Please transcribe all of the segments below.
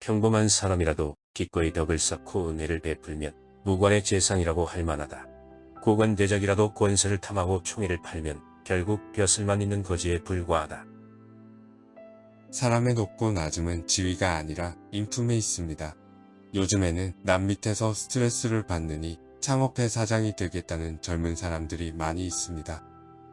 평범한 사람이라도 기꺼이 덕을 쌓고 은혜를 베풀면 무관의 재상이라고 할 만하다. 고관대작이라도 권세를 탐하고 총애를 팔면 결국 벼슬만 있는 거지에 불과하다. 사람의 높고 낮음은 지위가 아니라 인품에 있습니다. 요즘에는 남 밑에서 스트레스를 받느니 창업회 사장이 되겠다는 젊은 사람들이 많이 있습니다.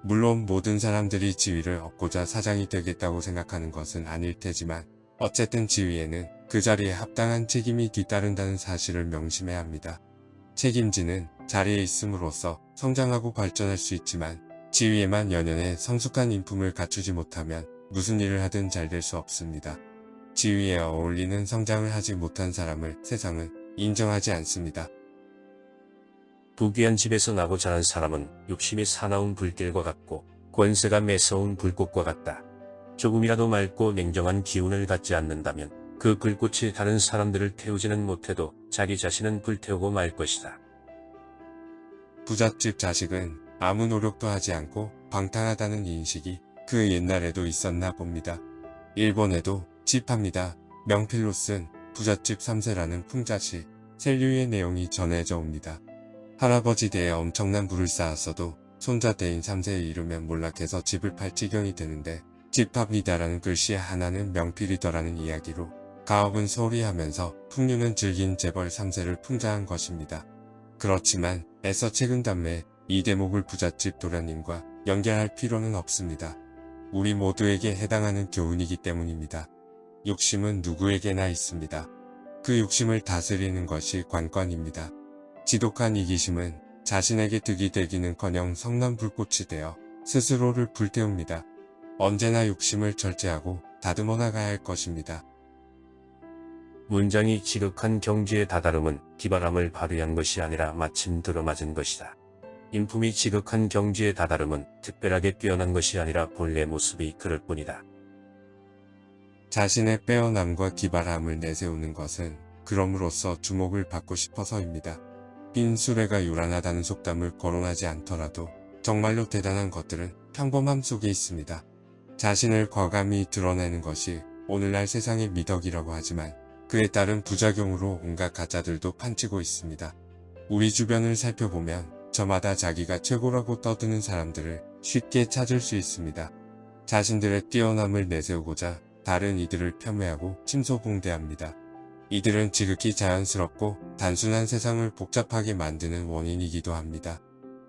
물론 모든 사람들이 지위를 얻고자 사장이 되겠다고 생각하는 것은 아닐 테지만 어쨌든 지위에는 그 자리에 합당한 책임이 뒤따른다는 사실을 명심해야 합니다. 책임지는 자리에 있음으로써 성장하고 발전할 수 있지만 지위에만 연연해 성숙한 인품을 갖추지 못하면 무슨 일을 하든 잘 될 수 없습니다. 지위에 어울리는 성장을 하지 못한 사람을 세상은 인정하지 않습니다. 부귀한 집에서 나고 자란 사람은 욕심이 사나운 불길과 같고 권세가 매서운 불꽃과 같다. 조금이라도 맑고 냉정한 기운을 갖지 않는다면 그 불꽃이 다른 사람들을 태우지는 못해도 자기 자신은 불태우고 말 것이다. 부잣집 자식은 아무 노력도 하지 않고 방탕하다는 인식이 그 옛날에도 있었나 봅니다. 일본에도 집합니다. 명필로 쓴 부잣집 3세라는 풍자시, 셀류의 내용이 전해져 옵니다. 할아버지 대에 엄청난 부를 쌓았어도 손자 대인 3세에 이르면 몰락해서 집을 팔 지경이 되는데 집합니다라는 글씨 하나는 명필이더라는 이야기로 가업은 소홀히 하면서 풍류는 즐긴 재벌 3세를 풍자한 것입니다. 그렇지만 애써 책은 담에 이 대목을 부잣집 도련님과 연결할 필요는 없습니다. 우리 모두에게 해당하는 교훈이기 때문입니다. 욕심은 누구에게나 있습니다. 그 욕심을 다스리는 것이 관건입니다. 지독한 이기심은 자신에게 득이 되기는커녕 성난 불꽃이 되어 스스로를 불태웁니다. 언제나 욕심을 절제하고 다듬어 나가야 할 것입니다. 문장이 지극한 경지에 다다름은 기발함을 발휘한 것이 아니라 마침 들어맞은 것이다. 인품이 지극한 경지에 다다름은 특별하게 뛰어난 것이 아니라 본래 모습이 그럴 뿐이다. 자신의 빼어남과 기발함을 내세우는 것은 그럼으로써 주목을 받고 싶어서입니다. 빈 수레가 요란하다는 속담을 거론하지 않더라도 정말로 대단한 것들은 평범함 속에 있습니다. 자신을 과감히 드러내는 것이 오늘날 세상의 미덕이라고 하지만 그에 따른 부작용으로 온갖 가짜들도 판치고 있습니다. 우리 주변을 살펴보면 저마다 자기가 최고라고 떠드는 사람들을 쉽게 찾을 수 있습니다. 자신들의 뛰어남을 내세우고자 다른 이들을 폄훼하고 침소봉대합니다. 이들은 지극히 자연스럽고 단순한 세상을 복잡하게 만드는 원인이기도 합니다.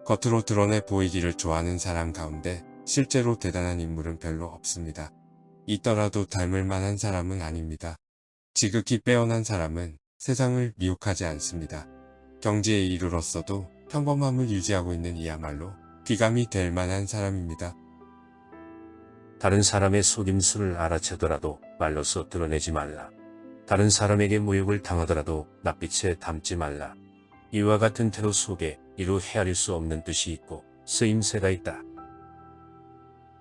겉으로 드러내 보이기를 좋아하는 사람 가운데 실제로 대단한 인물은 별로 없습니다. 있더라도 닮을 만한 사람은 아닙니다. 지극히 빼어난 사람은 세상을 미혹하지 않습니다. 경지에 이르렀어도 평범함을 유지하고 있는 이야말로 귀감이 될 만한 사람입니다. 다른 사람의 속임수를 알아채더라도 말로써 드러내지 말라. 다른 사람에게 모욕을 당하더라도 낯빛에 담지 말라. 이와 같은 태도 속에 이루 헤아릴 수 없는 뜻이 있고 쓰임새가 있다.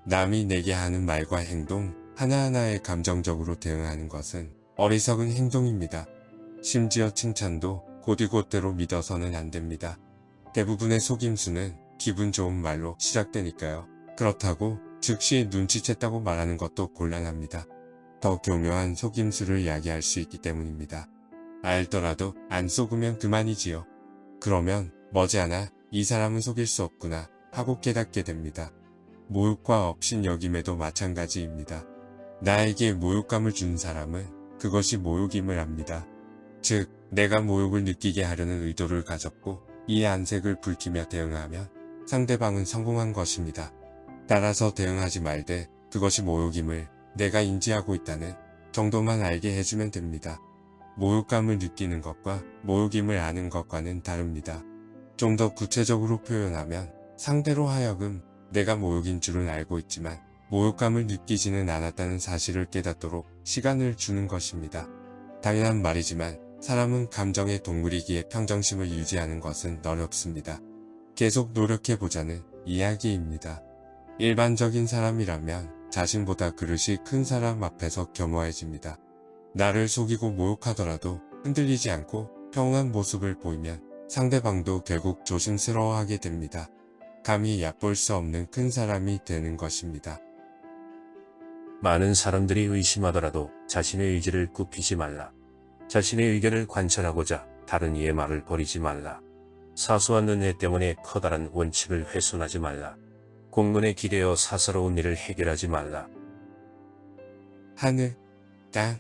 남이 내게 하는 말과 행동 하나하나에 감정적으로 대응하는 것은 어리석은 행동입니다. 심지어 칭찬도 곧이곧대로 믿어서는 안 됩니다. 대부분의 속임수는 기분 좋은 말로 시작되니까요. 그렇다고 즉시 눈치챘다고 말하는 것도 곤란합니다. 더 교묘한 속임수를 야기할 수 있기 때문입니다. 알더라도 안 속으면 그만이지요. 그러면 머지않아 이 사람은 속일 수 없구나 하고 깨닫게 됩니다. 모욕과 업신여김에도 마찬가지입니다. 나에게 모욕감을 준 사람은 그것이 모욕임을 압니다. 즉, 내가 모욕을 느끼게 하려는 의도를 가졌고 이 안색을 붉히며 대응하면 상대방은 성공한 것입니다. 따라서 대응하지 말되 그것이 모욕임을 내가 인지하고 있다는 정도만 알게 해주면 됩니다. 모욕감을 느끼는 것과 모욕임을 아는 것과는 다릅니다. 좀 더 구체적으로 표현하면 상대로 하여금 내가 모욕인 줄은 알고 있지만 모욕감을 느끼지는 않았다는 사실을 깨닫도록 시간을 주는 것입니다. 당연한 말이지만 사람은 감정의 동물이기에 평정심을 유지하는 것은 어렵습니다. 계속 노력해보자는 이야기입니다. 일반적인 사람이라면 자신보다 그릇이 큰 사람 앞에서 겸허해집니다. 나를 속이고 모욕하더라도 흔들리지 않고 평온한 모습을 보이면 상대방도 결국 조심스러워하게 됩니다. 감히 얕볼 수 없는 큰 사람이 되는 것입니다. 많은 사람들이 의심하더라도 자신의 의지를 굽히지 말라. 자신의 의견을 관철하고자 다른 이의 말을 버리지 말라. 사소한 은혜 때문에 커다란 원칙을 훼손하지 말라. 공론에 기대어 사사로운 일을 해결하지 말라. 하늘, 땅,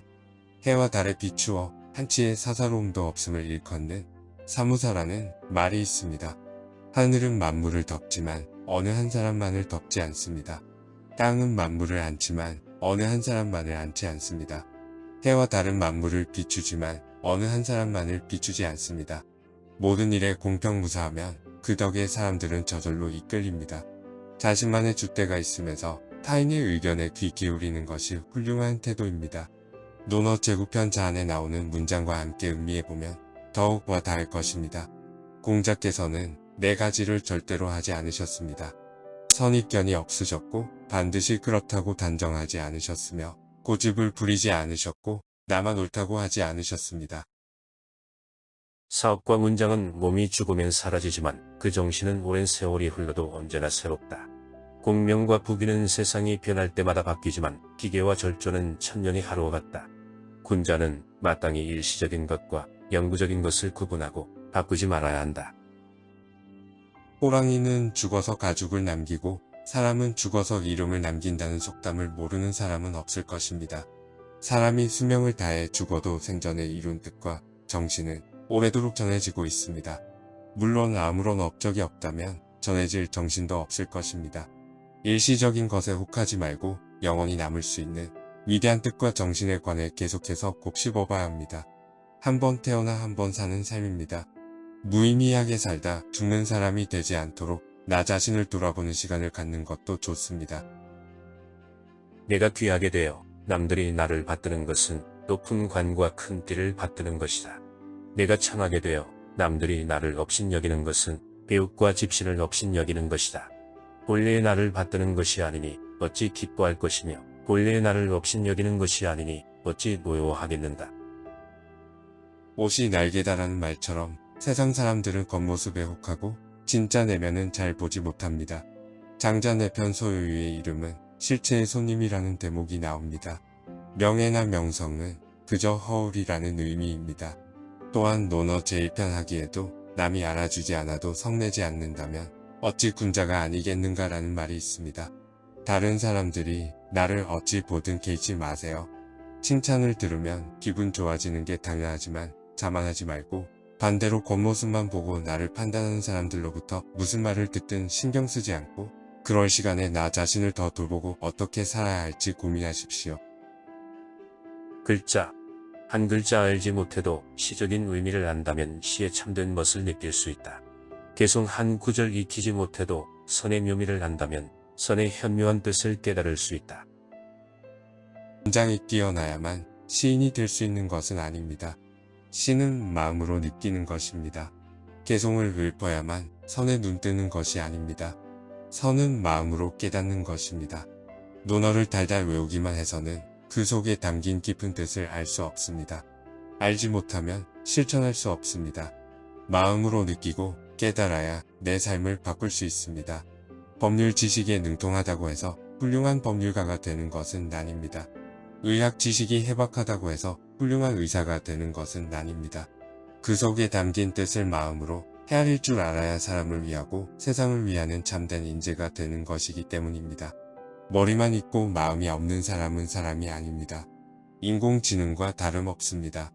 해와 달에 비추어 한치의 사사로움도 없음을 일컫는 사무사라는 말이 있습니다. 하늘은 만물을 덮지만 어느 한 사람만을 덮지 않습니다. 땅은 만물을 안지만 어느 한 사람만을 안지 않습니다. 해와 달은 만물을 비추지만 어느 한 사람만을 비추지 않습니다. 모든 일에 공평무사하면 그 덕에 사람들은 저절로 이끌립니다. 자신만의 줏대가 있으면서 타인의 의견에 귀 기울이는 것이 훌륭한 태도입니다. 논어 제구편 자안에 나오는 문장과 함께 음미해보면 더욱 와닿을 것입니다. 공자께서는 네 가지를 절대로 하지 않으셨습니다. 선입견이 없으셨고 반드시 그렇다고 단정하지 않으셨으며 고집을 부리지 않으셨고 나만 옳다고 하지 않으셨습니다. 사업과 문장은 몸이 죽으면 사라지지만 그 정신은 오랜 세월이 흘러도 언제나 새롭다. 공명과 부귀는 세상이 변할 때마다 바뀌지만 기계와 절조는 천년이 하루와 같다. 군자는 마땅히 일시적인 것과 영구적인 것을 구분하고 바꾸지 말아야 한다. 호랑이는 죽어서 가죽을 남기고 사람은 죽어서 이름을 남긴다는 속담을 모르는 사람은 없을 것입니다. 사람이 수명을 다해 죽어도 생전에 이룬 뜻과 정신은 오래도록 전해지고 있습니다. 물론 아무런 업적이 없다면 전해질 정신도 없을 것입니다. 일시적인 것에 혹하지 말고 영원히 남을 수 있는 위대한 뜻과 정신에 관해 계속해서 곱씹어봐야 합니다. 한 번 태어나 한 번 사는 삶입니다. 무의미하게 살다 죽는 사람이 되지 않도록 나 자신을 돌아보는 시간을 갖는 것도 좋습니다. 내가 귀하게 되어 남들이 나를 받드는 것은 높은 관과 큰 띠를 받드는 것이다. 내가 창하게 되어 남들이 나를 업신여기는 것은 배욱과 집신을 업신여기는 것이다. 본래의 나를 받드는 것이 아니니 어찌 기뻐할 것이며 본래의 나를 업신여기는 것이 아니니 어찌 노여워하겠는가. 옷이 날개다라는 말처럼 세상 사람들은 겉모습에 혹하고 진짜 내면은 잘 보지 못합니다. 장자 내편 소유의 이름은 실체의 손님이라는 대목이 나옵니다. 명예나 명성은 그저 허울이라는 의미입니다. 또한 논어 제1편 하기에도 남이 알아주지 않아도 성내지 않는다면 어찌 군자가 아니겠는가라는 말이 있습니다. 다른 사람들이 나를 어찌 보든 개의치 마세요. 칭찬을 들으면 기분 좋아지는 게 당연하지만 자만하지 말고 반대로 겉모습만 보고 나를 판단하는 사람들로부터 무슨 말을 듣든 신경 쓰지 않고 그럴 시간에 나 자신을 더 돌보고 어떻게 살아야 할지 고민하십시오. 글자. 한 글자 알지 못해도 시적인 의미를 안다면 시의 참된 멋을 느낄 수 있다. 개송 한 구절 익히지 못해도 선의 묘미를 안다면 선의 현묘한 뜻을 깨달을 수 있다. 문장이 뛰어나야만 시인이 될 수 있는 것은 아닙니다. 시는 마음으로 느끼는 것입니다. 개송을 읊어야만 선에 눈뜨는 것이 아닙니다. 선은 마음으로 깨닫는 것입니다. 논어를 달달 외우기만 해서는 그 속에 담긴 깊은 뜻을 알 수 없습니다. 알지 못하면 실천할 수 없습니다. 마음으로 느끼고 깨달아야 내 삶을 바꿀 수 있습니다. 법률 지식에 능통하다고 해서 훌륭한 법률가가 되는 것은 아닙니다. 의학 지식이 해박하다고 해서 훌륭한 의사가 되는 것은 아닙니다. 그 속에 담긴 뜻을 마음으로 헤아릴 줄 알아야 사람을 위하고 세상을 위하는 참된 인재가 되는 것이기 때문입니다. 머리만 있고 마음이 없는 사람은 사람이 아닙니다. 인공지능과 다름없습니다.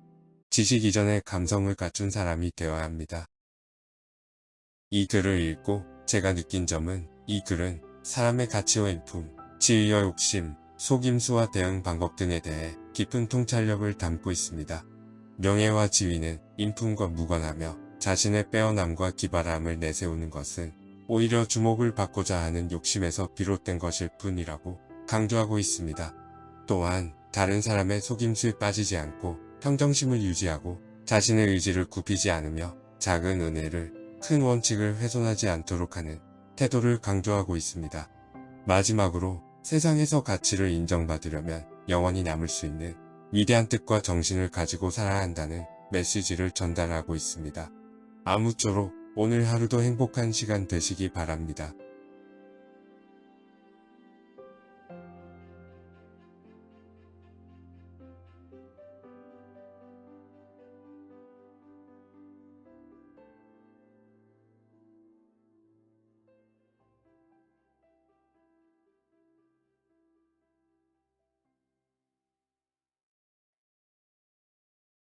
지식 이전에 감성을 갖춘 사람이 되어야 합니다. 이 글을 읽고 제가 느낀 점은 이 글은 사람의 가치와 인품, 지위와 욕심, 속임수와 대응 방법 등에 대해 깊은 통찰력을 담고 있습니다. 명예와 지위는 인품과 무관하며 자신의 빼어남과 기발함을 내세우는 것은 오히려 주목을 받고자 하는 욕심에서 비롯된 것일 뿐이라고 강조하고 있습니다. 또한 다른 사람의 속임수에 빠지지 않고 평정심을 유지하고 자신의 의지를 굽히지 않으며 작은 은혜를 큰 원칙을 훼손하지 않도록 하는 태도를 강조하고 있습니다. 마지막으로 세상에서 가치를 인정받으려면 영원히 남을 수 있는 위대한 뜻과 정신을 가지고 살아야 한다는 메시지를 전달하고 있습니다. 아무쪼록 오늘 하루도 행복한 시간 되시기 바랍니다.